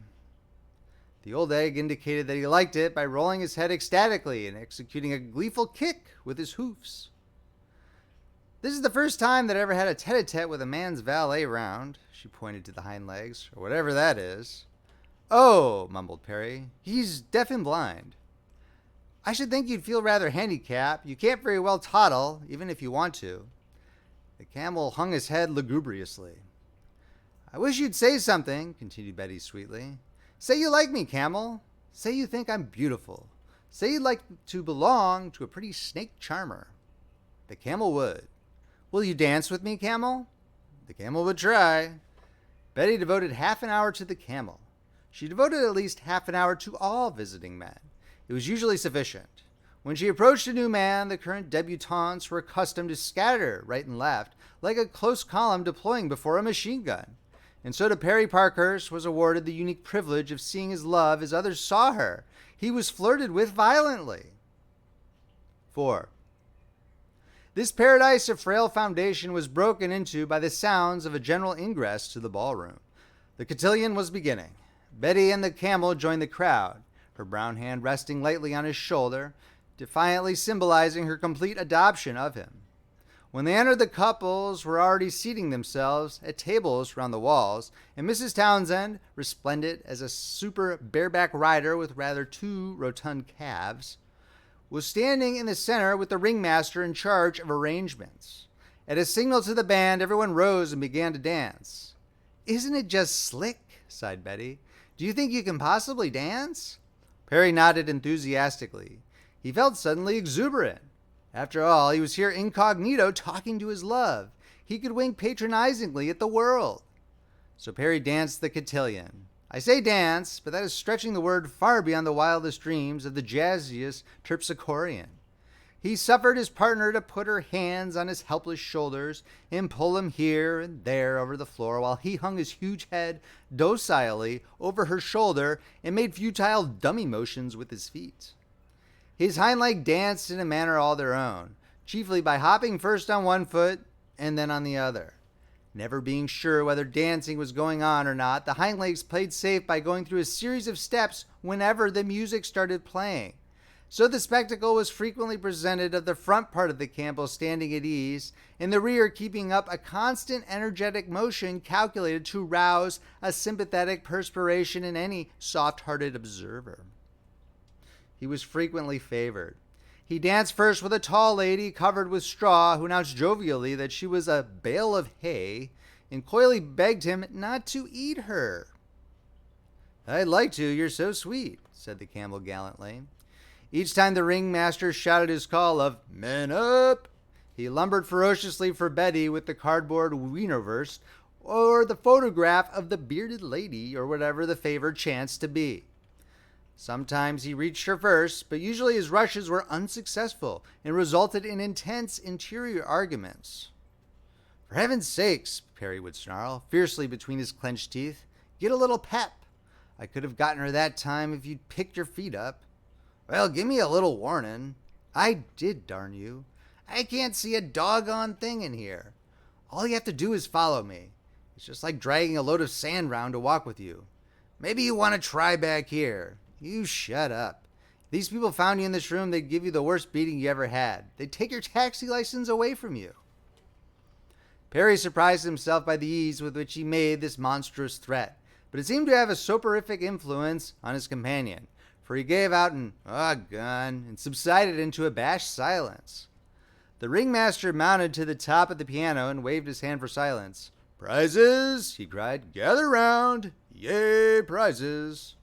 The old egg indicated that he liked it by rolling his head ecstatically and executing a gleeful kick with his hoofs. "This is the first time that I ever had a tete-a-tete with a man's valet round," she pointed to the hind legs, "or whatever that is." "Oh," mumbled Perry, "he's deaf and blind." "I should think you'd feel rather handicapped. You can't very well toddle, even if you want to." The camel hung his head lugubriously. "I wish you'd say something," continued Betty sweetly. "Say you like me, camel. Say you think I'm beautiful. Say you'd like to belong to a pretty snake charmer." The camel would. "Will you dance with me, camel?" The camel would try. Betty devoted half an hour to the camel. She devoted at least half an hour to all visiting men. It was usually sufficient. When she approached a new man, the current debutantes were accustomed to scatter right and left, like a close column deploying before a machine gun. And so to Perry Parkhurst was awarded the unique privilege of seeing his love as others saw her. He was flirted with violently. 4. This paradise of frail foundation was broken into by the sounds of a general ingress to the ballroom. The cotillion was beginning. Betty and the camel joined the crowd, her brown hand resting lightly on his shoulder, defiantly symbolizing her complete adoption of him. When they entered, the couples were already seating themselves at tables round the walls, and Mrs. Townsend, resplendent as a super bareback rider with rather too rotund calves, was standing in the center with the ringmaster in charge of arrangements. At a signal to the band, everyone rose and began to dance. "Isn't it just slick?" sighed Betty. "Do you think you can possibly dance?" Perry nodded enthusiastically. He felt suddenly exuberant. After all, he was here incognito talking to his love. He could wink patronizingly at the world. So Perry danced the cotillion. I say dance, but that is stretching the word far beyond the wildest dreams of the jazziest terpsichorean. He suffered his partner to put her hands on his helpless shoulders and pull him here and there over the floor while he hung his huge head docilely over her shoulder and made futile dummy motions with his feet. His hind leg danced in a manner all their own, chiefly by hopping first on one foot and then on the other. Never being sure whether dancing was going on or not, the hind legs played safe by going through a series of steps whenever the music started playing. So the spectacle was frequently presented of the front part of the camel standing at ease, and the rear keeping up a constant energetic motion calculated to rouse a sympathetic perspiration in any soft-hearted observer. He was frequently favored. He danced first with a tall lady covered with straw who announced jovially that she was a bale of hay and coyly begged him not to eat her. "I'd like to, you're so sweet," said the camel gallantly. Each time the ringmaster shouted his call of "Men up!" he lumbered ferociously for Betty with the cardboard wienerwurst or the photograph of the bearded lady or whatever the favor chanced to be. Sometimes he reached her first, but usually his rushes were unsuccessful and resulted in intense interior arguments. "For heaven's sakes," Perry would snarl, fiercely between his clenched teeth, "get a little pep. I could have gotten her that time if you'd picked your feet up." "Well, give me a little warning." "I did, darn you. I can't see a doggone thing in here. All you have to do is follow me. It's just like dragging a load of sand round to walk with you. Maybe you want to try back here." "You shut up. If these people found you in this room, they'd give you the worst beating you ever had. They'd take your taxi license away from you." Perry surprised himself by the ease with which he made this monstrous threat, but it seemed to have a soporific influence on his companion, for he gave out an "aw, gun" and subsided into abashed silence. The ringmaster mounted to the top of the piano and waved his hand for silence. "Prizes!" he cried. "Gather round! Yay, prizes!"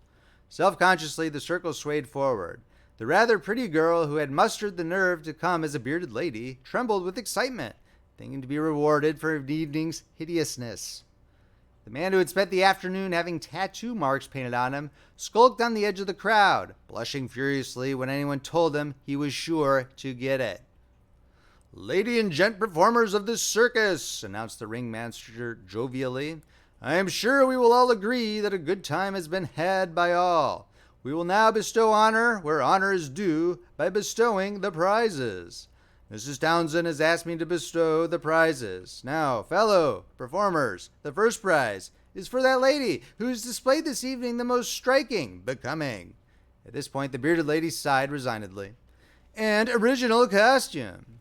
Self-consciously, the circle swayed forward. The rather pretty girl who had mustered the nerve to come as a bearded lady trembled with excitement, thinking to be rewarded for the evening's hideousness. The man who had spent the afternoon having tattoo marks painted on him skulked on the edge of the crowd, blushing furiously when anyone told him he was sure to get it. "Lady and gent performers of this circus," announced the ringmaster jovially, "I am sure we will all agree that a good time has been had by all. We will now bestow honor where honor is due by bestowing the prizes. Mrs. Townsend has asked me to bestow the prizes. Now, fellow performers, the first prize is for that lady who has displayed this evening the most striking, becoming," at this point the bearded lady sighed resignedly, "and original costume."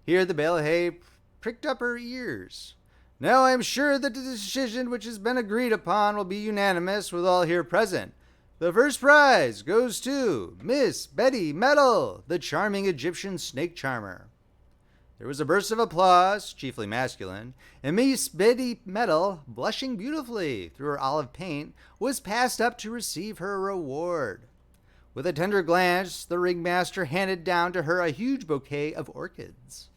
Here the ballet pricked up her ears. "Now I am sure that the decision which has been agreed upon will be unanimous with all here present. The first prize goes to Miss Betty Metal, the charming Egyptian snake charmer." There was a burst of applause, chiefly masculine, and Miss Betty Metal, blushing beautifully through her olive paint, was passed up to receive her reward. With a tender glance, the ringmaster handed down to her a huge bouquet of orchids.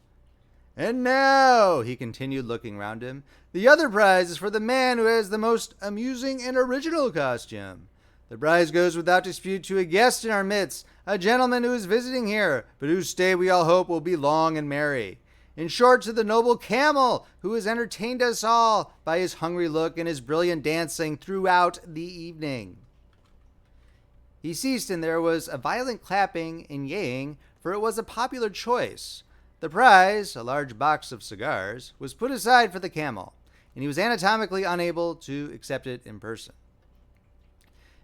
"And now," he continued, looking round him, "the other prize is for the man who has the most amusing and original costume. The prize goes without dispute to a guest in our midst, a gentleman who is visiting here, but whose stay we all hope will be long and merry. In short, to the noble camel who has entertained us all by his hungry look and his brilliant dancing throughout the evening." He ceased, and there was a violent clapping and yaying, for it was a popular choice. The prize, a large box of cigars, was put aside for the camel, and he was anatomically unable to accept it in person.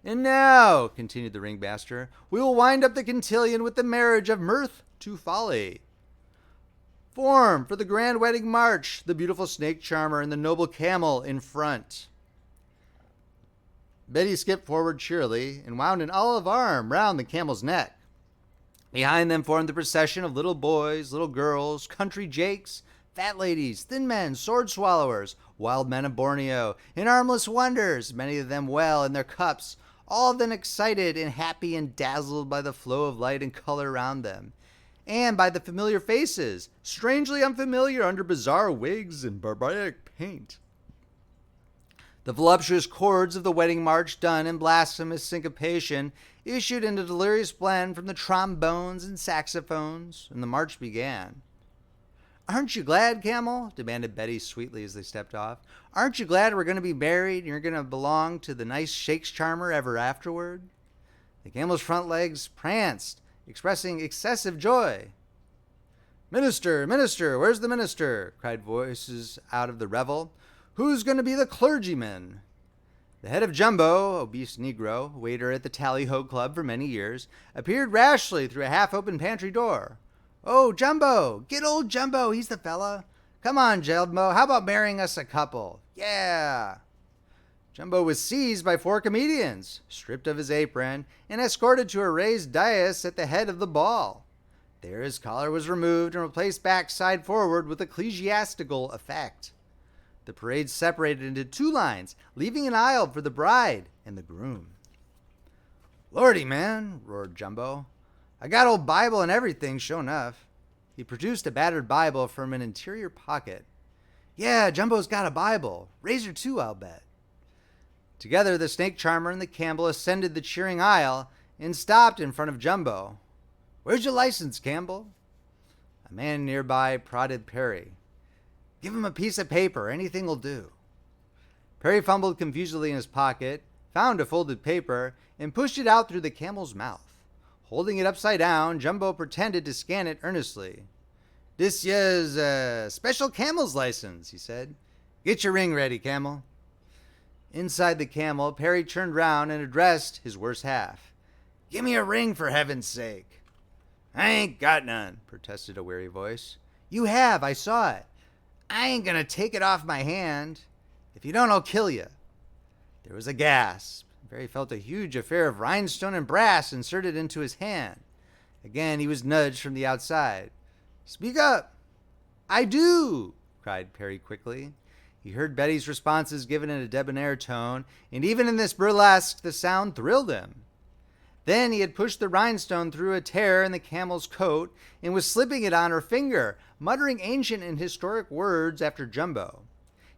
"And now," continued the ringmaster, "we will wind up the cotillion with the marriage of mirth to folly. Form for the grand wedding march, the beautiful snake charmer and the noble camel in front." Betty skipped forward cheerily and wound an olive arm round the camel's neck. Behind them formed the procession of little boys, little girls, country jakes, fat ladies, thin men, sword swallowers, wild men of Borneo, and armless wonders, many of them well in their cups, all of them excited and happy and dazzled by the flow of light and color around them, and by the familiar faces, strangely unfamiliar under bizarre wigs and barbaric paint. The voluptuous chords of the wedding march, done in blasphemous syncopation, issued in a delirious blend from the trombones and saxophones, and the march began. "Aren't you glad, Camel?" demanded Betty sweetly as they stepped off. "Aren't you glad we're going to be married and you're going to belong to the nice shakes charmer ever afterward?" The camel's front legs pranced, expressing excessive joy. "Minister, minister, where's the minister?" cried voices out of the revel. "Who's going to be the clergyman?" The head of Jumbo, obese Negro, waiter at the Tally-Ho Club for many years, appeared rashly through a half-open pantry door. "Oh, Jumbo! Get old Jumbo, he's the fella. Come on, Jumbo, how about marrying us a couple? Yeah!" Jumbo was seized by 4 comedians, stripped of his apron, and escorted to a raised dais at the head of the ball. There his collar was removed and replaced backside forward with ecclesiastical effect. The parade separated into 2 lines, leaving an aisle for the bride and the groom. "Lordy, man," roared Jumbo. "I got old Bible and everything, sure enough." He produced a battered Bible from an interior pocket. "Yeah, Jumbo's got a Bible. Razor too, I'll bet." Together, the snake charmer and the Campbell ascended the cheering aisle and stopped in front of Jumbo. "Where's your license, Campbell?" A man nearby prodded Perry. "Give him a piece of paper. Anything will do." Perry fumbled confusedly in his pocket, found a folded paper, and pushed it out through the camel's mouth. Holding it upside down, Jumbo pretended to scan it earnestly. "This yere's a special camel's license," he said. "Get your ring ready, Camel." Inside the camel, Perry turned round and addressed his worse half. "Give me a ring, for heaven's sake." "I ain't got none," protested a weary voice. "You have, I saw it." "I ain't gonna take it off my hand. If you don't, I'll kill you." There was a gasp. Perry felt a huge affair of rhinestone and brass inserted into his hand. Again he was nudged from the outside. "Speak up." "I do," cried Perry quickly. He heard Betty's responses given in a debonair tone, and even in this burlesque the sound thrilled him. Then he had pushed the rhinestone through a tear in the camel's coat and was slipping it on her finger, muttering ancient and historic words after Jumbo.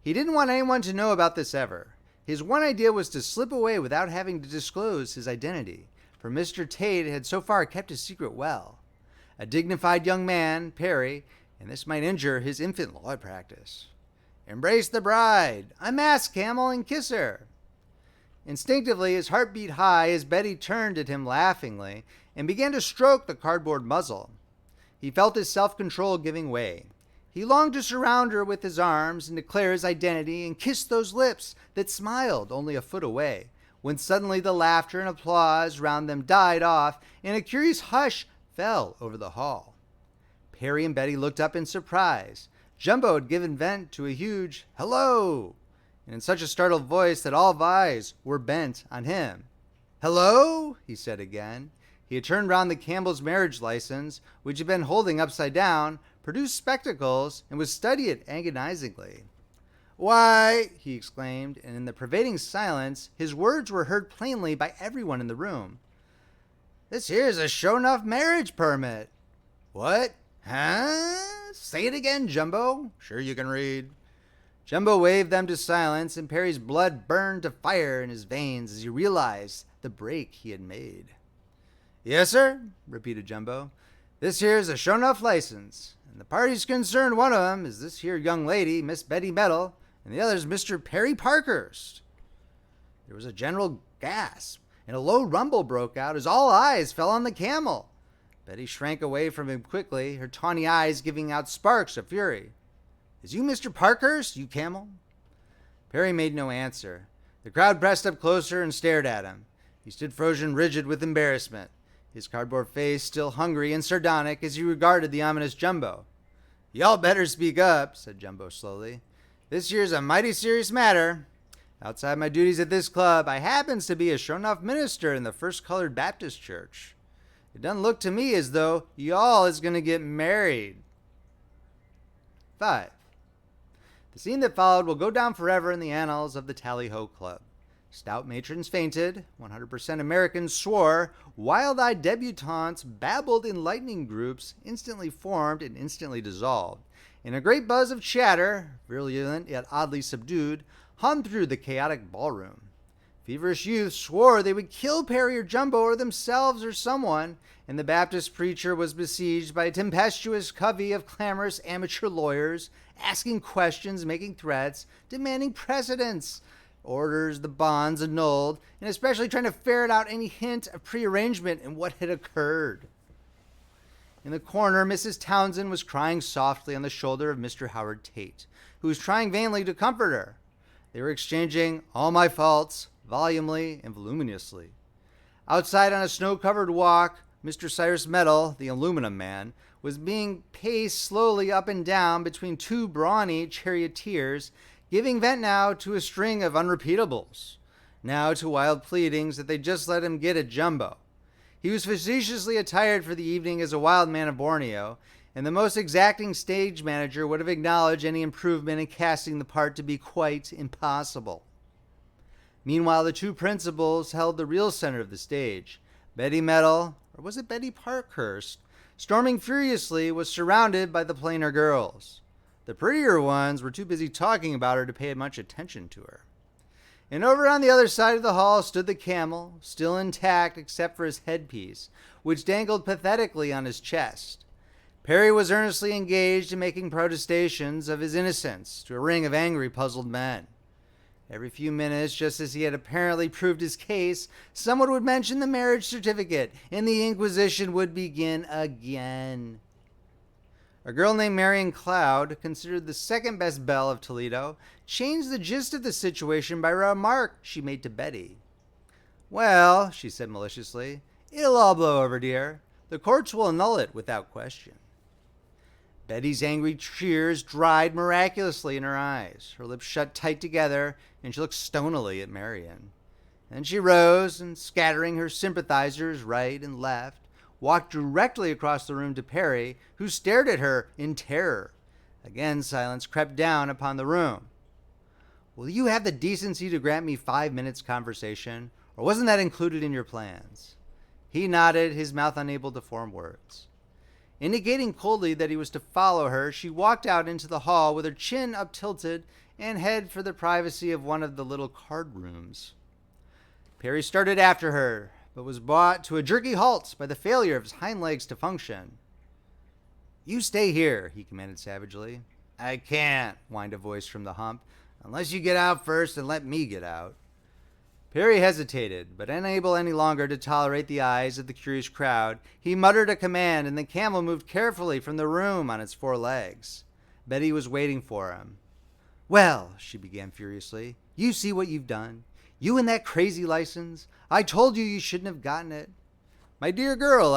He didn't want anyone to know about this ever. His one idea was to slip away without having to disclose his identity, for Mr. Tate had so far kept his secret well. A dignified young man, Perry, and this might injure his infant law practice. Embrace the bride, unmask Camel, and kiss her. Instinctively, his heart beat high as Betty turned at him laughingly and began to stroke the cardboard muzzle. He felt his self-control giving way. He longed to surround her with his arms and declare his identity and kiss those lips that smiled only a foot away, when suddenly the laughter and applause round them died off and a curious hush fell over the hall. Perry and Betty looked up in surprise. Jumbo had given vent to a huge "hello," and in such a startled voice that all eyes were bent on him. "Hello?" he said again. He had turned round the Campbell's marriage license, which he had been holding upside down, produced spectacles, and was studying it agonizingly. "Why," he exclaimed, and in the pervading silence, his words were heard plainly by everyone in the room. "This here's a show-enough marriage permit." "What? Huh? Say it again, Jumbo. Sure you can read." Jumbo waved them to silence, and Perry's blood burned to fire in his veins as he realized the break he had made. "Yes, sir," repeated Jumbo. "This here's a show-enough license, and the parties concerned, one of 'em is this here young lady, Miss Betty Metal, and the other's Mr. Perry Parkhurst." There was a general gasp, and a low rumble broke out as all eyes fell on the Camel. Betty shrank away from him quickly, her tawny eyes giving out sparks of fury. "Is you Mr. Parkhurst, you Camel?" Perry made no answer. The crowd pressed up closer and stared at him. He stood frozen rigid with embarrassment, his cardboard face still hungry and sardonic as he regarded the ominous Jumbo. "Y'all better speak up," said Jumbo slowly. "This here's a mighty serious matter. Outside my duties at this club, I happens to be a show-enough minister in the First Colored Baptist Church. It doesn't look to me as though y'all is going to get married." 5. The scene that followed will go down forever in the annals of the Tally-Ho Club. Stout matrons fainted, 100% Americans swore, wild-eyed debutantes babbled in lightning groups, instantly formed and instantly dissolved, and a great buzz of chatter, virulent yet oddly subdued, hummed through the chaotic ballroom. Feverish youths swore they would kill Perry or Jumbo or themselves or someone, and the Baptist preacher was besieged by a tempestuous covey of clamorous amateur lawyers, asking questions, making threats, demanding precedents, orders the bonds annulled, and especially trying to ferret out any hint of prearrangement in what had occurred. In the corner, Mrs. Townsend was crying softly on the shoulder of Mr. Howard Tate, who was trying vainly to comfort her. They were exchanging "all my faults" volubly and voluminously. Outside on a snow-covered walk, Mr. Cyrus Metal, the aluminum man, was being paced slowly up and down between two brawny charioteers, giving vent now to a string of unrepeatables, now to wild pleadings that they just let him get at Jumbo. He was facetiously attired for the evening as a wild man of Borneo, and the most exacting stage manager would have acknowledged any improvement in casting the part to be quite impossible. Meanwhile, the two principals held the real center of the stage. Betty Metal, or was it Betty Parkhurst, storming furiously, was surrounded by the plainer girls. The prettier ones were too busy talking about her to pay much attention to her. And over on the other side of the hall stood the Camel, still intact except for his headpiece, which dangled pathetically on his chest. Perry was earnestly engaged in making protestations of his innocence to a ring of angry, puzzled men. Every few minutes, just as he had apparently proved his case, someone would mention the marriage certificate, and the Inquisition would begin again. A girl named Marion Cloud, considered the second best belle of Toledo, changed the gist of the situation by a remark she made to Betty. "Well," she said maliciously, "it'll all blow over, dear. The courts will annul it without question." Betty's angry tears dried miraculously in her eyes. Her lips shut tight together, and she looked stonily at Marion. Then she rose, and scattering her sympathizers right and left, walked directly across the room to Perry, who stared at her in terror. Again silence crept down upon the room. "Will you have the decency to grant me 5 minutes conversation, or wasn't that included in your plans?" He nodded, his mouth unable to form words. Indicating coldly that he was to follow her, she walked out into the hall with her chin up-tilted and head for the privacy of one of the little card rooms. Perry started after her, but was brought to a jerky halt by the failure of his hind legs to function. "You stay here," he commanded savagely. "I can't," whined a voice from the hump, "unless you get out first and let me get out." Perry hesitated, but unable any longer to tolerate the eyes of the curious crowd, he muttered a command, and the camel moved carefully from the room on its 4 legs. Betty was waiting for him. "Well," she began furiously, "you see what you've done. You and that crazy license. I told you shouldn't have gotten it." "My dear girl,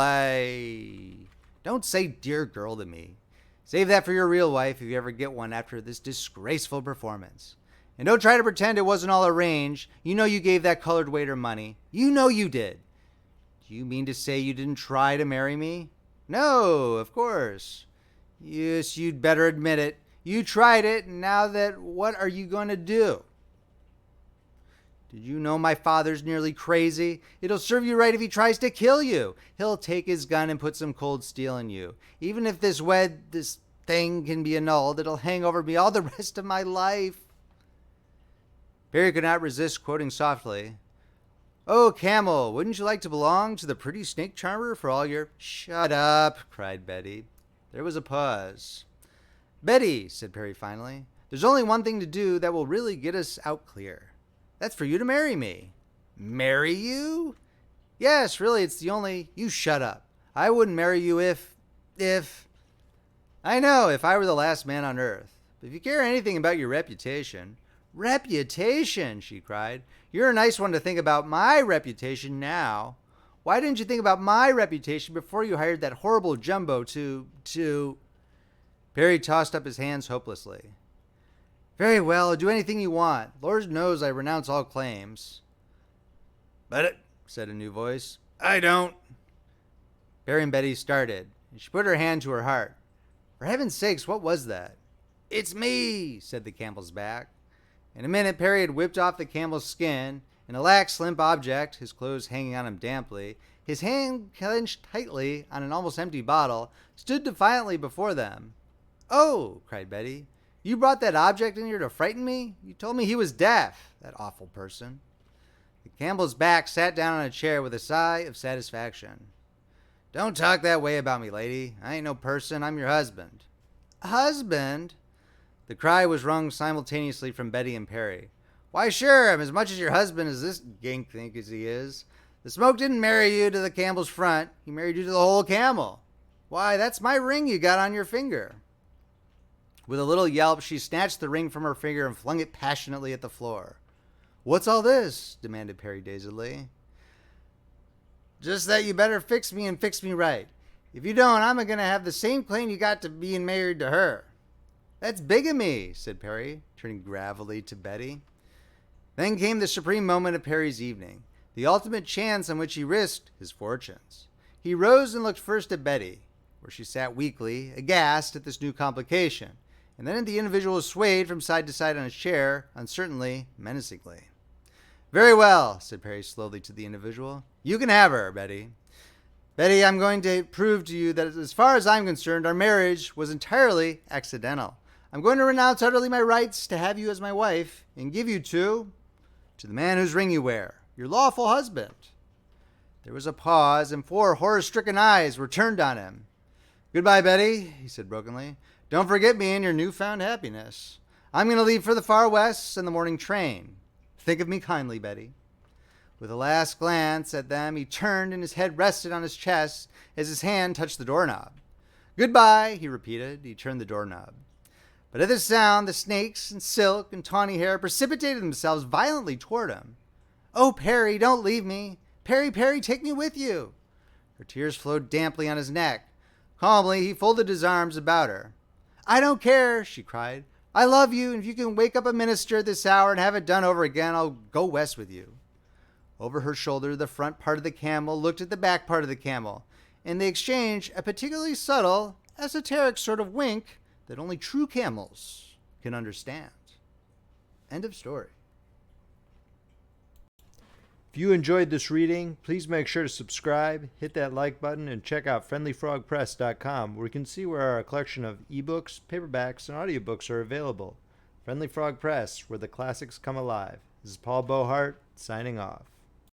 Don't say dear girl to me. Save that for your real wife if you ever get one after this disgraceful performance. And don't try to pretend it wasn't all arranged. You know you gave that colored waiter money. You know you did. Do you mean to say you didn't try to marry me?" "No, of course." "Yes, you'd better admit it. You tried it, and now that, what are you going to do?" "Did you know my father's nearly crazy? It'll serve you right if he tries to kill you. He'll take his gun and put some cold steel in you. Even if this thing can be annulled, it'll hang over me all the rest of my life." Perry could not resist quoting softly, "Oh, Camel, wouldn't you like to belong to the pretty snake charmer for all your—" "Shut up," cried Betty. There was a pause. "Betty," said Perry finally, "there's only one thing to do that will really get us out clear. That's for you to marry me." "Marry you?" "Yes, really, it's the only—" "You shut up. I wouldn't marry you if... I know, if I were the last man on earth. But if you care anything about your reputation—" "Reputation," she cried. "You're a nice one to think about my reputation now. Why didn't you think about my reputation before you hired that horrible Jumbo to... Perry tossed up his hands hopelessly. "Very well, do anything you want. Lord knows I renounce all claims." "But," said a new voice, "I don't." Perry and Betty started, and she put her hand to her heart. For heaven's sakes, what was that? "It's me," said the camel's back. In a minute, Perry had whipped off the camel's skin, and a lax, limp object, his clothes hanging on him damply, his hand clenched tightly on an almost empty bottle, stood defiantly before them. "Oh," cried Betty, "you brought that object in here to frighten me? You told me he was deaf, that awful person." The camel's back sat down on a chair with a sigh of satisfaction. "Don't talk that way about me, lady. I ain't no person. I'm your husband." "Husband?" The cry was wrung simultaneously from Betty and Perry. "Why, sure, I'm as much as your husband as this gink thinks he is. The smoke didn't marry you to the camel's front. He married you to the whole camel. Why, that's my ring you got on your finger." With a little yelp, she snatched the ring from her finger and flung it passionately at the floor. "What's all this?" demanded Perry dazedly. "Just that you better fix me and fix me right. If you don't, I'm going to have the same claim you got to being married to her." "That's bigamy," said Perry, turning gravelly to Betty. Then came the supreme moment of Perry's evening, the ultimate chance on which he risked his fortunes. He rose and looked first at Betty, where she sat weakly, aghast at this new complication, and then at the individual swayed from side to side on his chair, uncertainly, menacingly. "Very well," said Perry slowly to the individual. "You can have her, Betty. Betty, I'm going to prove to you that as far as I'm concerned, our marriage was entirely accidental. I'm going to renounce utterly my rights to have you as my wife and give you to the man whose ring you wear, your lawful husband." There was a pause, and 4 horror-stricken eyes were turned on him. "Goodbye, Betty," he said brokenly. "Don't forget me in your newfound happiness. I'm going to leave for the far west in the morning train. Think of me kindly, Betty." With a last glance at them, he turned and his head rested on his chest as his hand touched the doorknob. "Goodbye," he repeated. He turned the doorknob. But at this sound, the snakes and silk and tawny hair precipitated themselves violently toward him. "Oh, Perry, don't leave me. Perry, Perry, take me with you." Her tears flowed damply on his neck. Calmly, he folded his arms about her. "I don't care," she cried. "I love you, and if you can wake up a minister at this hour and have it done over again, I'll go west with you." Over her shoulder, the front part of the camel looked at the back part of the camel, and they exchanged a particularly subtle, esoteric sort of wink that only true camels can understand. End of story. If you enjoyed this reading, please make sure to subscribe, hit that like button, and check out friendlyfrogpress.com, where you can see where our collection of ebooks, paperbacks, and audiobooks are available. Friendly Frog Press, where the classics come alive. This is Paul Beauheart, signing off.